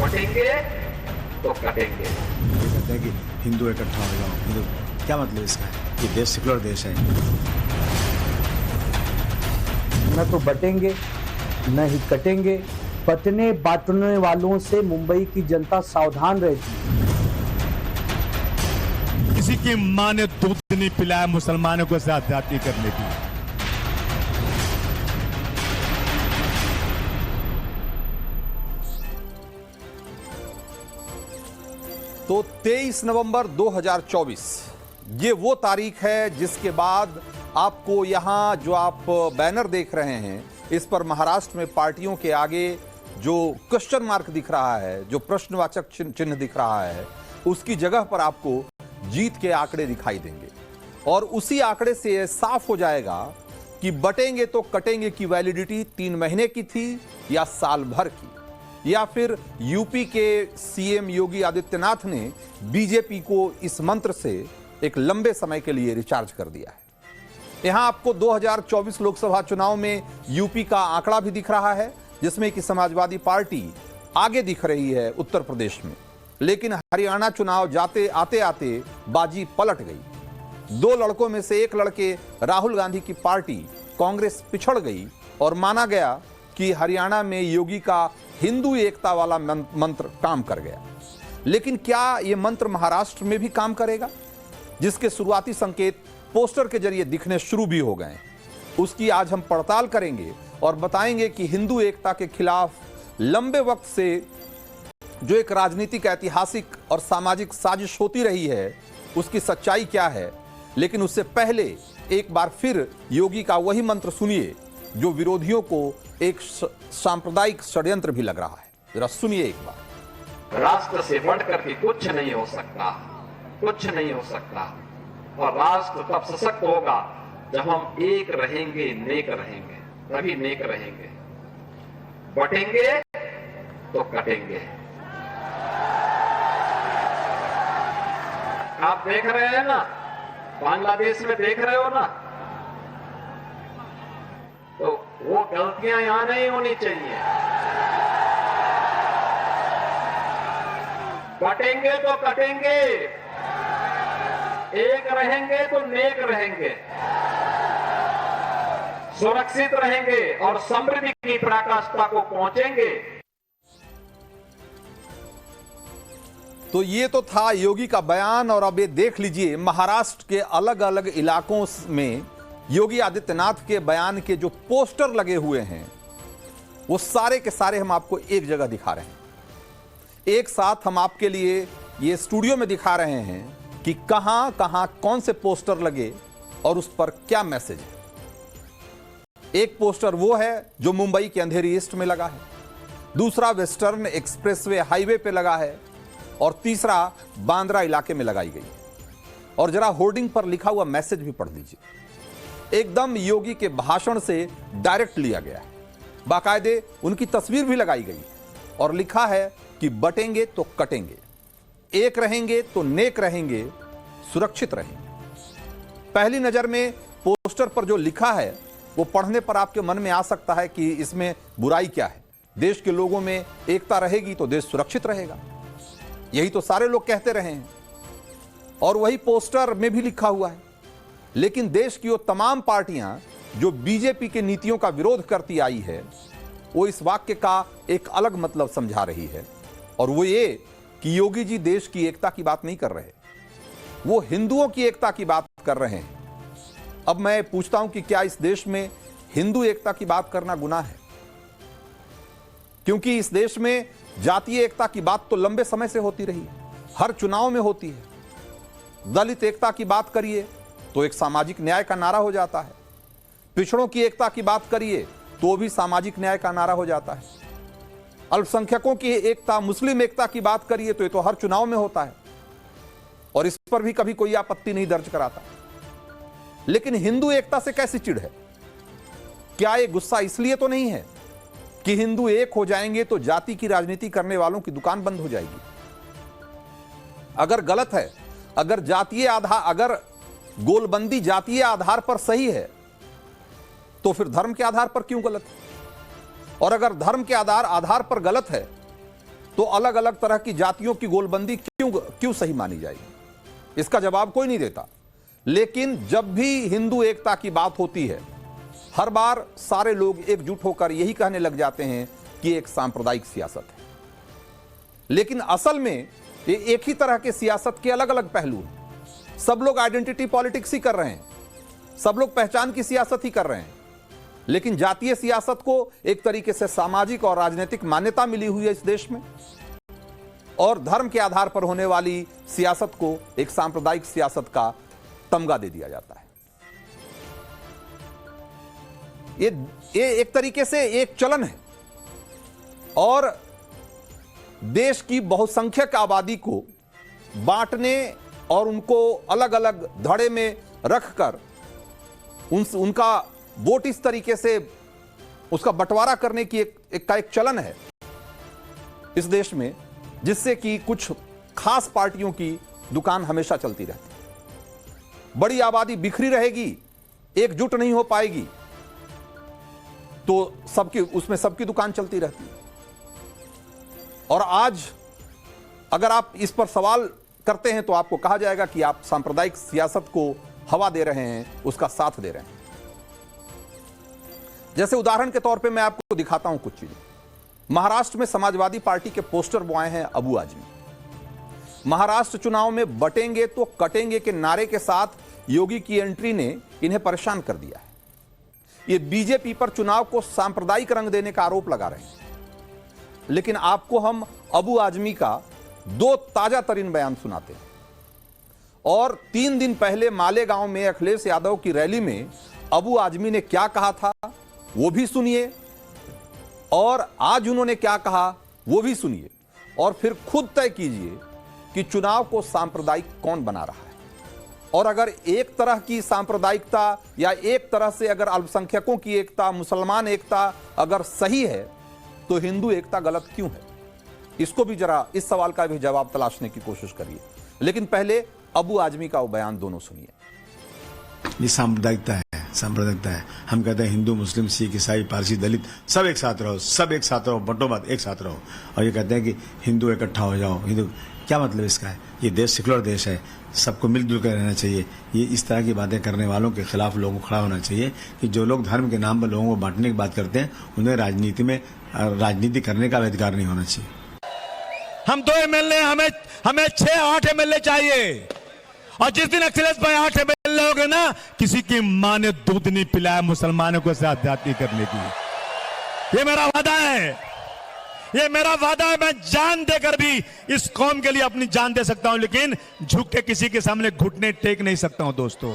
बटेंगे तो कटेंगे। ये कहते हैं कि हिंदू इकट्ठा हो जाओ, हिंदू, क्या मतलब इसका है? ये देश सेकुलर देश है। न तो बटेंगे न ही कटेंगे। बटने बांटने वालों से मुंबई की जनता सावधान रहती है। किसी की मां ने दूध नहीं पिलाया मुसलमानों को ज्यादती करने की। तो 23 नवंबर 2024 ये वो तारीख है जिसके बाद आपको यहां जो आप बैनर देख रहे हैं, इस पर महाराष्ट्र में पार्टियों के आगे जो क्वेश्चन मार्क दिख रहा है, जो प्रश्नवाचक चिन्ह दिख रहा है, उसकी जगह पर आपको जीत के आंकड़े दिखाई देंगे। और उसी आंकड़े से यह साफ हो जाएगा कि बटेंगे तो कटेंगे की वैलिडिटी 3 महीने की थी या साल भर की, या फिर यूपी के सीएम योगी आदित्यनाथ ने बीजेपी को इस मंत्र से एक लंबे समय के लिए रिचार्ज कर दिया है। यहां आपको 2024 लोकसभा चुनाव में यूपी का आंकड़ा भी दिख रहा है, जिसमें कि समाजवादी पार्टी आगे दिख रही है उत्तर प्रदेश में, लेकिन हरियाणा चुनाव आते आते बाजी पलट गई। 2 लड़कों में से एक लड़के राहुल गांधी की पार्टी कांग्रेस पिछड़ गई और माना गया कि हरियाणा में योगी का हिंदू एकता वाला मंत्र काम कर गया। लेकिन क्या यह मंत्र महाराष्ट्र में भी काम करेगा, जिसके शुरुआती संकेत पोस्टर के जरिए दिखने शुरू भी हो गए? उसकी आज हम पड़ताल करेंगे और बताएंगे कि हिंदू एकता के खिलाफ लंबे वक्त से जो एक राजनीतिक, ऐतिहासिक और सामाजिक साजिश होती रही है, उसकी सच्चाई क्या है। लेकिन उससे पहले एक बार फिर योगी का वही मंत्र सुनिए जो विरोधियों को एक सांप्रदायिक षड्यंत्र भी लग रहा है। जरा सुनिए एक बार। राष्ट्र से बढ़कर के कुछ नहीं हो सकता, कुछ नहीं हो सकता। और राष्ट्र तब सशक्त होगा जब हम एक रहेंगे, नेक रहेंगे, तभी नेक रहेंगे। बटेंगे तो कटेंगे। आप देख रहे हैं ना, बांग्लादेश में देख रहे हो ना, तो वो गलतियां यहां नहीं होनी चाहिए। बटेंगे तो कटेंगे, एक रहेंगे तो नेक रहेंगे, सुरक्षित रहेंगे और समृद्धि की पराकाष्ठा को पहुंचेंगे। तो ये तो था योगी का बयान। और अब ये देख लीजिए महाराष्ट्र के अलग अलग इलाकों में योगी आदित्यनाथ के बयान के जो पोस्टर लगे हुए हैं, वो सारे के सारे हम आपको एक जगह दिखा रहे हैं। एक साथ हम आपके लिए ये स्टूडियो में दिखा रहे हैं कि कहां कहां कौन से पोस्टर लगे और उस पर क्या मैसेज है। एक पोस्टर वो है जो मुंबई के अंधेरी ईस्ट में लगा है, दूसरा वेस्टर्न एक्सप्रेसवे हाईवे पे लगा है, और तीसरा बांद्रा इलाके में लगाई गई। और जरा होर्डिंग पर लिखा हुआ मैसेज भी पढ़ लीजिए। एकदम योगी के भाषण से डायरेक्ट लिया गया है। बाकायदे उनकी तस्वीर भी लगाई गई और लिखा है कि बटेंगे तो कटेंगे, एक रहेंगे तो नेक रहेंगे, सुरक्षित रहेंगे। पहली नजर में पोस्टर पर जो लिखा है वो पढ़ने पर आपके मन में आ सकता है कि इसमें बुराई क्या है। देश के लोगों में एकता रहेगी तो देश सुरक्षित रहेगा, यही तो सारे लोग कहते रहे हैं और वही पोस्टर में भी लिखा हुआ है। लेकिन देश की वो तमाम पार्टियां जो बीजेपी के नीतियों का विरोध करती आई है, वो इस वाक्य का एक अलग मतलब समझा रही है, और वो ये कि योगी जी देश की एकता की बात नहीं कर रहे, वो हिंदुओं की एकता की बात कर रहे हैं। अब मैं पूछता हूं कि क्या इस देश में हिंदू एकता की बात करना गुनाह है? क्योंकि इस देश में जातीय एकता की बात तो लंबे समय से होती रही है, हर चुनाव में होती है। दलित एकता की बात करिए तो एक सामाजिक न्याय का नारा हो जाता है, पिछड़ों की एकता की बात करिए तो भी सामाजिक न्याय का नारा हो जाता है, अल्पसंख्यकों की एकता, मुस्लिम एकता की बात करिए तो ये तो हर चुनाव में होता है और इस पर भी कभी कोई आपत्ति नहीं दर्ज कराता। लेकिन हिंदू एकता से कैसी चिढ़ है? क्या यह गुस्सा इसलिए तो नहीं है कि हिंदू एक हो जाएंगे तो जाति की राजनीति करने वालों की दुकान बंद हो जाएगी? अगर गलत है, अगर जातीय आधार, अगर गोलबंदी जातीय आधार पर सही है, तो फिर धर्म के आधार पर क्यों गलत है? और अगर धर्म के आधार पर गलत है, तो अलग अलग तरह की जातियों की गोलबंदी क्यों सही मानी जाएगी? इसका जवाब कोई नहीं देता। लेकिन जब भी हिंदू एकता की बात होती है, हर बार सारे लोग एकजुट होकर यही कहने लग जाते हैं कि एक सांप्रदायिक सियासत है। लेकिन असल में ये एक ही तरह के सियासत के अलग अलग पहलू हैं। सब लोग आइडेंटिटी पॉलिटिक्स ही कर रहे हैं, सब लोग पहचान की सियासत ही कर रहे हैं। लेकिन जातीय सियासत को एक तरीके से सामाजिक और राजनीतिक मान्यता मिली हुई है इस देश में, और धर्म के आधार पर होने वाली सियासत को एक सांप्रदायिक सियासत का तमगा दे दिया जाता है। ये एक तरीके से एक चलन है, और देश की बहुसंख्यक आबादी को बांटने और उनको अलग अलग धड़े में रखकर उनका वोट इस तरीके से उसका बंटवारा करने की एक चलन है इस देश में, जिससे कि कुछ खास पार्टियों की दुकान हमेशा चलती रहती। बड़ी आबादी बिखरी रहेगी, एकजुट नहीं हो पाएगी, तो उसमें सबकी दुकान चलती रहती है। और आज अगर आप इस पर सवाल करते हैं तो आपको कहा जाएगा कि आप सांप्रदायिक सियासत को हवा दे रहे हैं, उसका साथ दे रहे हैं। जैसे उदाहरण के तौर पे मैं आपको दिखाता हूं कुछ चीजें। महाराष्ट्र में समाजवादी पार्टी के पोस्टर बुआए हैं अबू आजमी। महाराष्ट्र चुनाव में बटेंगे तो कटेंगे के नारे के साथ योगी की एंट्री ने इन्हें परेशान कर दिया है। ये बीजेपी पर चुनाव को सांप्रदायिक रंग देने का आरोप लगा रहे हैं। लेकिन आपको हम अबू आजमी का 2 ताजा तरीन बयान सुनाते हैं। और 3 दिन पहले मालेगांव में अखिलेश यादव की रैली में अबू आजमी ने क्या कहा था वो भी सुनिए, और आज उन्होंने क्या कहा वो भी सुनिए, और फिर खुद तय कीजिए कि चुनाव को सांप्रदायिक कौन बना रहा है। और अगर एक तरह की सांप्रदायिकता या एक तरह से अगर अल्पसंख्यकों की एकता, मुसलमान एकता अगर सही है, तो हिंदू एकता गलत क्यों है? इसको भी जरा, इस सवाल का भी जवाब तलाशने की कोशिश करिए। लेकिन पहले अबू आजमी का वो बयान दोनों सुनिए। ये सांप्रदायिकता है, सांप्रदायिकता है। हम कहते हैं हिंदू, मुस्लिम, सिख, ईसाई, पारसी, दलित सब एक साथ रहो, सब एक साथ रहो, बंटो मत, एक साथ रहो। और ये कहते हैं कि हिंदू इकट्ठा हो जाओ, हिंदू, क्या मतलब इसका है? ये देश सेकुलर देश है, सबको मिलजुल कर रहना चाहिए। ये इस तरह की बातें करने वालों के खिलाफ लोगों को खड़ा होना चाहिए कि जो लोग धर्म के नाम पर लोगों को बांटने की बात करते हैं, उन्हें राजनीति करने का अधिकार नहीं होना चाहिए। हम 2 एमएलए, हमें 6-8 एमएलए चाहिए। और जिस दिन अखिलेश भाई 8 एमएलए हो गए ना, किसी की मां ने दूध नहीं पिलाया मुसलमानों को साथ जाति करने की। ये मेरा वादा है, ये मेरा वादा है। मैं जान देकर भी इस कौम के लिए अपनी जान दे सकता हूं, लेकिन झुक के किसी के सामने घुटने टेक नहीं सकता हूं। दोस्तों,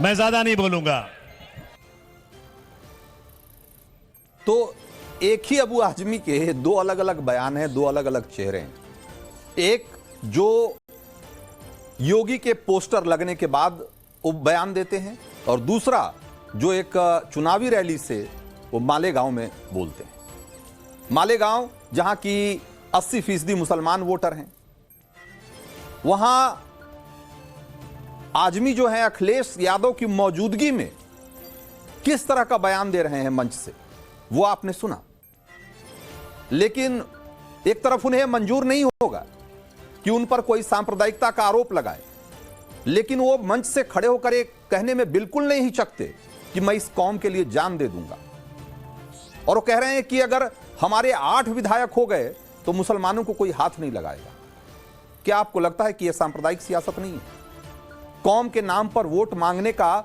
मैं ज्यादा नहीं बोलूंगा। तो एक ही अबू आजमी के 2 अलग अलग बयान हैं, 2 अलग अलग चेहरे हैं। एक जो योगी के पोस्टर लगने के बाद वो बयान देते हैं, और दूसरा जो एक चुनावी रैली से वो मालेगांव में बोलते हैं। मालेगांव जहां की 80% मुसलमान वोटर हैं, वहां आजमी जो है अखिलेश यादव की मौजूदगी में किस तरह का बयान दे रहे हैं मंच से, वो आपने सुना। लेकिन एक तरफ उन्हें मंजूर नहीं होगा कि उन पर कोई सांप्रदायिकता का आरोप लगाए, लेकिन वो मंच से खड़े होकर एक कहने में बिल्कुल नहीं हिचकते कि मैं इस कौम के लिए जान दे दूंगा। और वो कह रहे हैं कि अगर हमारे 8 विधायक हो गए तो मुसलमानों को कोई हाथ नहीं लगाएगा। क्या आपको लगता है कि यह सांप्रदायिक सियासत नहीं है? कौम के नाम पर वोट मांगने का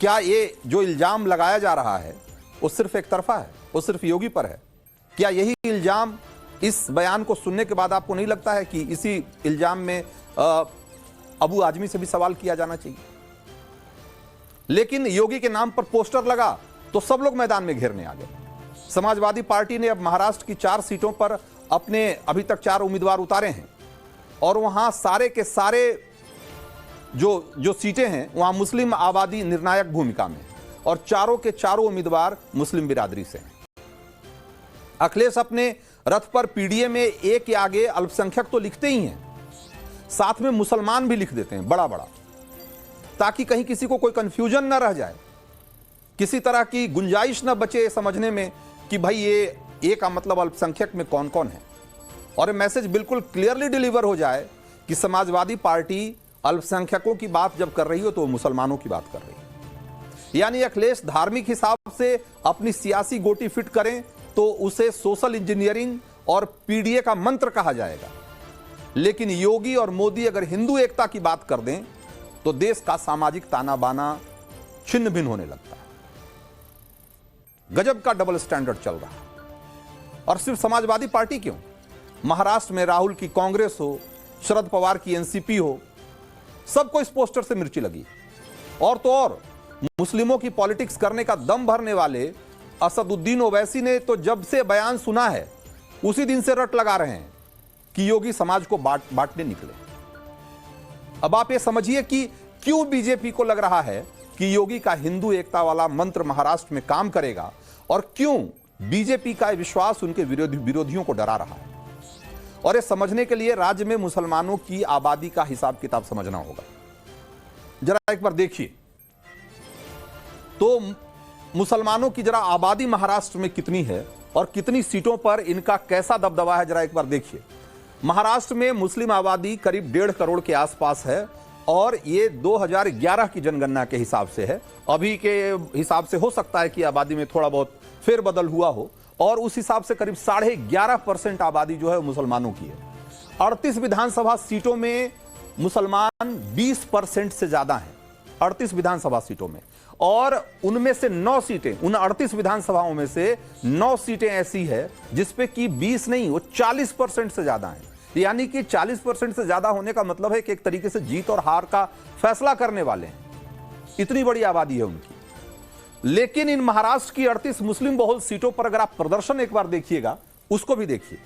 क्या ये जो इल्जाम लगाया जा रहा है वो सिर्फ एक तरफा है, वो सिर्फ योगी पर है? क्या यही इल्जाम इस बयान को सुनने के बाद आपको नहीं लगता है कि इसी इल्जाम में अबू आजमी से भी सवाल किया जाना चाहिए? लेकिन योगी के नाम पर पोस्टर लगा तो सब लोग मैदान में घेरने आ गए। समाजवादी पार्टी ने अब महाराष्ट्र की 4 सीटों पर अपने अभी तक 4 उम्मीदवार उतारे हैं, और वहां सारे के सारे जो सीटें हैं वहां मुस्लिम आबादी निर्णायक भूमिका में, और चारों के चारों उम्मीदवार मुस्लिम बिरादरी से हैं। अखिलेश अपने रथ पर पीडीए में एक के आगे अल्पसंख्यक तो लिखते ही हैं, साथ में मुसलमान भी लिख देते हैं बड़ा बड़ा, ताकि कहीं किसी को कोई कंफ्यूजन न रह जाए, किसी तरह की गुंजाइश न बचे समझने में कि भाई ये ए का मतलब अल्पसंख्यक में कौन कौन है, और ये मैसेज बिल्कुल क्लियरली डिलीवर हो जाए कि समाजवादी पार्टी अल्पसंख्यकों की बात जब कर रही हो तो वो मुसलमानों की बात कर रही है। यानी अखिलेश धार्मिक हिसाब से अपनी सियासी गोटी फिट करें तो उसे सोशल इंजीनियरिंग और पीडीए का मंत्र कहा जाएगा, लेकिन योगी और मोदी अगर हिंदू एकता की बात कर दें तो देश का सामाजिक ताना बाना छिन्न भिन्न होने लगता है। गजब का डबल स्टैंडर्ड चल रहा है। और सिर्फ समाजवादी पार्टी क्यों, महाराष्ट्र में राहुल की कांग्रेस हो, शरद पवार की एनसीपी हो, सबको इस पोस्टर से मिर्ची लगी। और तो और मुस्लिमों की पॉलिटिक्स करने का दम भरने वाले असदुद्दीन ओवैसी ने तो जब से बयान सुना है उसी दिन से रट लगा रहे हैं कि योगी समाज को बांटने निकले। अब आप ये समझिए कि क्यों बीजेपी को लग रहा है कि योगी का हिंदू एकता वाला मंत्र महाराष्ट्र में काम करेगा, और क्यों बीजेपी का विश्वास उनके विरोधियों को डरा रहा है। और ये समझने के लिए राज्य में मुसलमानों की आबादी का हिसाब किताब समझना होगा। जरा एक बार देखिए तो मुसलमानों की जरा आबादी महाराष्ट्र में कितनी है और कितनी सीटों पर इनका कैसा दबदबा है, जरा एक बार देखिए। महाराष्ट्र में मुस्लिम आबादी करीब 1.5 करोड़ के आसपास है, और ये 2011 की जनगणना के हिसाब से है। अभी के हिसाब से हो सकता है कि आबादी में थोड़ा बहुत फेरबदल हुआ हो, और उस हिसाब से करीब 11.5% आबादी जो है मुसलमानों की है। 38 विधानसभा सीटों में मुसलमान 20% से ज्यादा हैं, 38 विधानसभा सीटों में, और उनमें से 9 सीटें, उन 38 विधानसभाओं में से 9 सीटें ऐसी है जिसपे कि 20 नहीं, वो 40% से ज्यादा हैं। यानी कि 40% से ज्यादा होने का मतलब है कि एक तरीके से जीत और हार का फैसला करने वाले हैं, इतनी बड़ी आबादी है उनकी। लेकिन इन महाराष्ट्र की 38 मुस्लिम बहुल सीटों पर अगर आप प्रदर्शन एक बार देखिएगा, उसको भी देखिए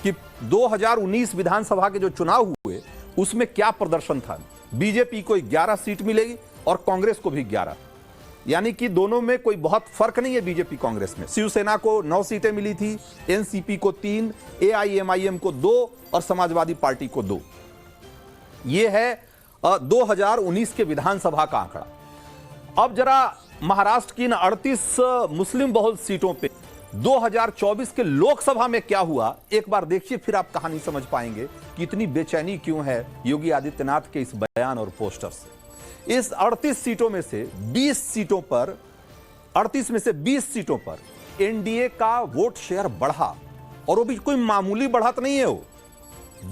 कि 2019 विधानसभा के जो चुनाव हुए उसमें क्या प्रदर्शन था। बीजेपी को 11 सीट मिलेगी और कांग्रेस को भी 11, यानी कि दोनों में कोई बहुत फर्क नहीं है बीजेपी कांग्रेस में। शिवसेना को 9 सीटें मिली थी, एनसीपी को 3, एआईएमआईएम को 2 और समाजवादी पार्टी को 2। यह है 2019 के विधानसभा का आंकड़ा। अब जरा महाराष्ट्र की इन 38 मुस्लिम बहुल सीटों पे 2024 के लोकसभा में क्या हुआ, एक बार देखिए, फिर आप कहानी समझ पाएंगे कि इतनी बेचैनी क्यों है योगी आदित्यनाथ के इस बयान और पोस्टर से। इस 38 सीटों में से 20 सीटों पर, 38 में से 20 सीटों पर एनडीए का वोट शेयर बढ़ा, और वो भी कोई मामूली बढ़त नहीं है। वो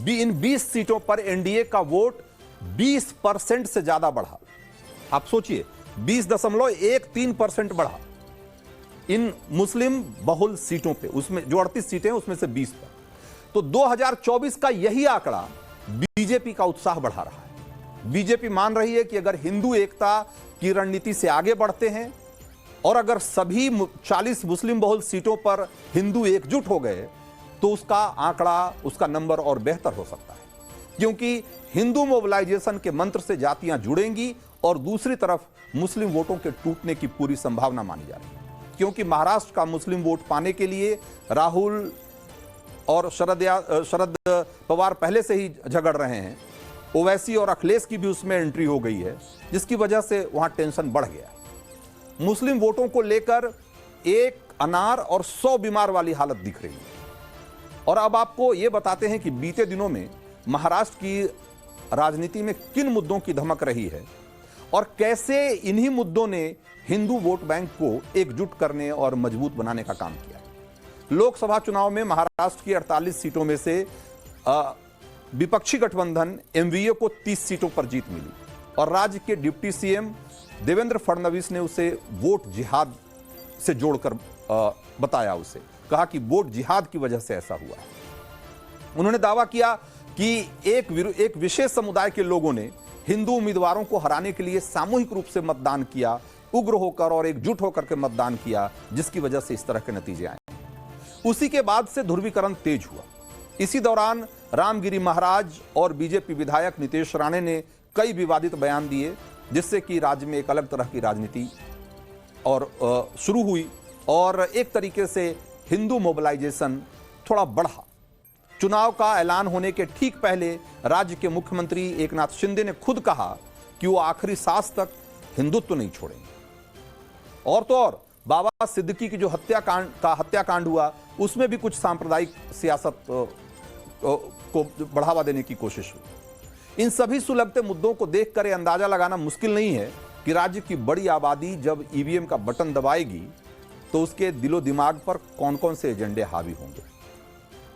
इन 20 सीटों पर एनडीए का वोट 20% से ज्यादा बढ़ा। आप सोचिए, 20.13% बढ़ा इन मुस्लिम बहुल सीटों पे, उसमें जो 38 सीटें हैं उसमें से 20 पर। तो 2024 का यही आंकड़ा बीजेपी का उत्साह बढ़ा रहा है। बीजेपी मान रही है कि अगर हिंदू एकता की रणनीति से आगे बढ़ते हैं और अगर सभी 40 मुस्लिम बहुल सीटों पर हिंदू एकजुट हो गए तो उसका आंकड़ा, उसका नंबर और बेहतर हो सकता है, क्योंकि हिंदू मोबिलाइजेशन के मंत्र से जातियां जुड़ेंगी और दूसरी तरफ मुस्लिम वोटों के टूटने की पूरी संभावना मानी जा रही है। क्योंकि महाराष्ट्र का मुस्लिम वोट पाने के लिए राहुल और शरद पवार पहले से ही झगड़ रहे हैं। ओवैसी और अखिलेश की भी उसमें एंट्री हो गई है, जिसकी वजह से वहां टेंशन बढ़ गया है। मुस्लिम वोटों को लेकर एक अनार और 100 बीमार वाली हालत दिख रही है। और अब आपको यह बताते हैं कि बीते दिनों में महाराष्ट्र की राजनीति में किन मुद्दों की धमक रही है और कैसे इन्हीं मुद्दों ने हिंदू वोट बैंक को एकजुट करने और मजबूत बनाने का काम किया है। लोकसभा चुनाव में महाराष्ट्र की 48 सीटों में से विपक्षी गठबंधन एमवीए को 30 सीटों पर जीत मिली, और राज्य के डिप्टी सीएम देवेंद्र फडणवीस ने उसे वोट जिहाद से जोड़कर बताया, उसे कहा कि वोट जिहाद की वजह से ऐसा हुआ है। उन्होंने दावा किया कि एक विशेष समुदाय के लोगों ने हिंदू उम्मीदवारों को हराने के लिए सामूहिक रूप से मतदान किया, उग्र होकर और एकजुट होकर के मतदान किया, जिसकी वजह से इस तरह के नतीजे आए। उसी के बाद से ध्रुवीकरण तेज हुआ। इसी दौरान रामगिरी महाराज और बीजेपी विधायक नितेश राणे ने कई विवादित बयान दिए, जिससे कि राज्य में एक अलग तरह की राजनीति और शुरू हुई और एक तरीके से हिंदू मोबिलाइजेशन थोड़ा बढ़ा। चुनाव का ऐलान होने के ठीक पहले राज्य के मुख्यमंत्री एकनाथ शिंदे ने खुद कहा कि वो आखिरी सांस तक हिंदुत्व नहीं छोड़ेंगे। और तो और बाबा सिद्दीकी की जो हत्याकांड हुआ, उसमें भी कुछ सांप्रदायिक सियासत को बढ़ावा देने की कोशिश हुई। इन सभी सुलगते मुद्दों को देखकर यह अंदाजा लगाना मुश्किल नहीं है कि राज्य की बड़ी आबादी जब ईवीएम का बटन दबाएगी तो उसके दिलो दिमाग पर कौन कौन से एजेंडे हावी होंगे।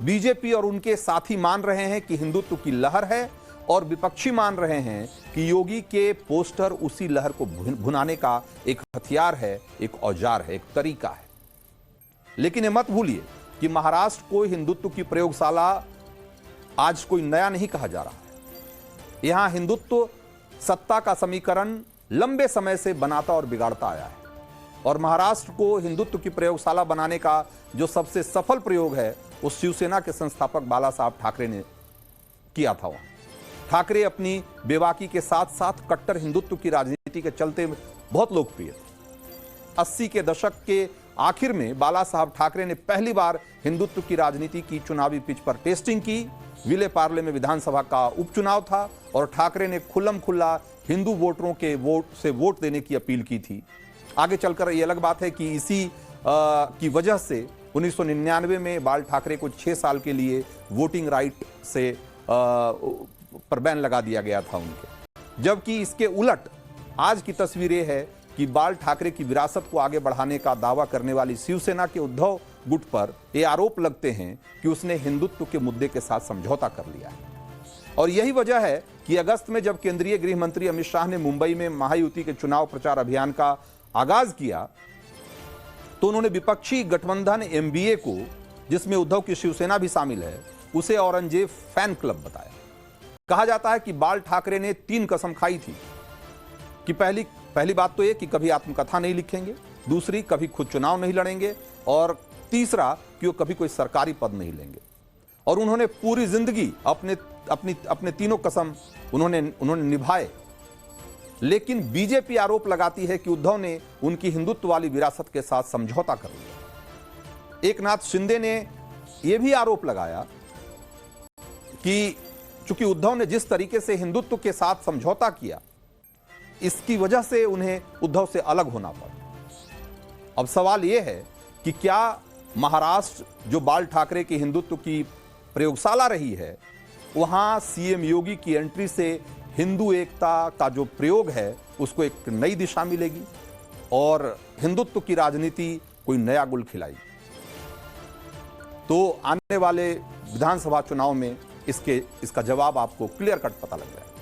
बीजेपी और उनके साथी मान रहे हैं कि हिंदुत्व की लहर है और विपक्षी मान रहे हैं कि योगी के पोस्टर उसी लहर को भुनाने का एक हथियार है, एक औजार है, एक तरीका है। लेकिन ये मत भूलिए कि महाराष्ट्र को हिंदुत्व की प्रयोगशाला आज कोई नया नहीं कहा जा रहा है। यहां हिंदुत्व सत्ता का समीकरण लंबे समय से बनाता और बिगाड़ता आया है और महाराष्ट्र को हिंदुत्व की प्रयोगशाला बनाने का जो सबसे सफल प्रयोग है वो शिवसेना के संस्थापक बाला साहब ठाकरे ने किया था। वहां ठाकरे अपनी बेबाकी के साथ साथ कट्टर हिंदुत्व की राजनीति के चलते बहुत लोकप्रिय थे। 80 के दशक के आखिर में बाला साहब ठाकरे ने पहली बार हिंदुत्व की राजनीति की चुनावी पिच पर टेस्टिंग की। विले पार्ले में विधानसभा का उपचुनाव था और ठाकरे ने खुल्लम खुल्ला हिंदू वोटरों के वोट से वोट देने की अपील की थी। आगे चलकर यह अलग बात है कि इसी की वजह से 1999 में बाल ठाकरे को 6 साल के लिए वोटिंग राइट से पर बैन लगा दिया गया था उनके। जबकि इसके उलट आज की तस्वीर यह है कि बाल ठाकरे की विरासत को आगे बढ़ाने का दावा करने वाली शिवसेना के उद्धव गुट पर यह आरोप लगते हैं कि उसने हिंदुत्व के मुद्दे के साथ समझौता कर लिया है। और यही वजह है कि अगस्त में जब केंद्रीय गृह मंत्री अमित शाह ने मुंबई में महायुति के चुनाव प्रचार अभियान का आगाज किया तो उन्होंने विपक्षी गठबंधन एमबीए को, जिसमें उद्धव की शिवसेना भी शामिल है, उसे औरंगजेब फैन क्लब बताया। कहा जाता है कि बाल ठाकरे ने 3 कसम खाई थी कि पहली बात तो यह कि कभी आत्मकथा नहीं लिखेंगे, दूसरी कभी खुद चुनाव नहीं लड़ेंगे और तीसरा कि वो कभी कोई सरकारी पद नहीं लेंगे। और उन्होंने पूरी जिंदगी अपने तीनों कसम उन्होंने निभाए। लेकिन बीजेपी आरोप लगाती है कि उद्धव ने उनकी हिंदुत्व वाली विरासत के साथ समझौता कर लिया। एकनाथ शिंदे ने यह भी आरोप लगाया कि चूंकि उद्धव ने जिस तरीके से हिंदुत्व के साथ समझौता किया, इसकी वजह से उन्हें उद्धव से अलग होना पड़ा। अब सवाल यह है कि क्या महाराष्ट्र, जो बाल ठाकरे के हिंदुत्व की प्रयोगशाला रही है, वहां सीएम योगी की एंट्री से हिंदू एकता का जो प्रयोग है उसको एक नई दिशा मिलेगी और हिंदुत्व की राजनीति कोई नया गुल खिलाएगी। तो आने वाले विधानसभा चुनाव में इसका जवाब आपको क्लियर कट पता लग जाएगा।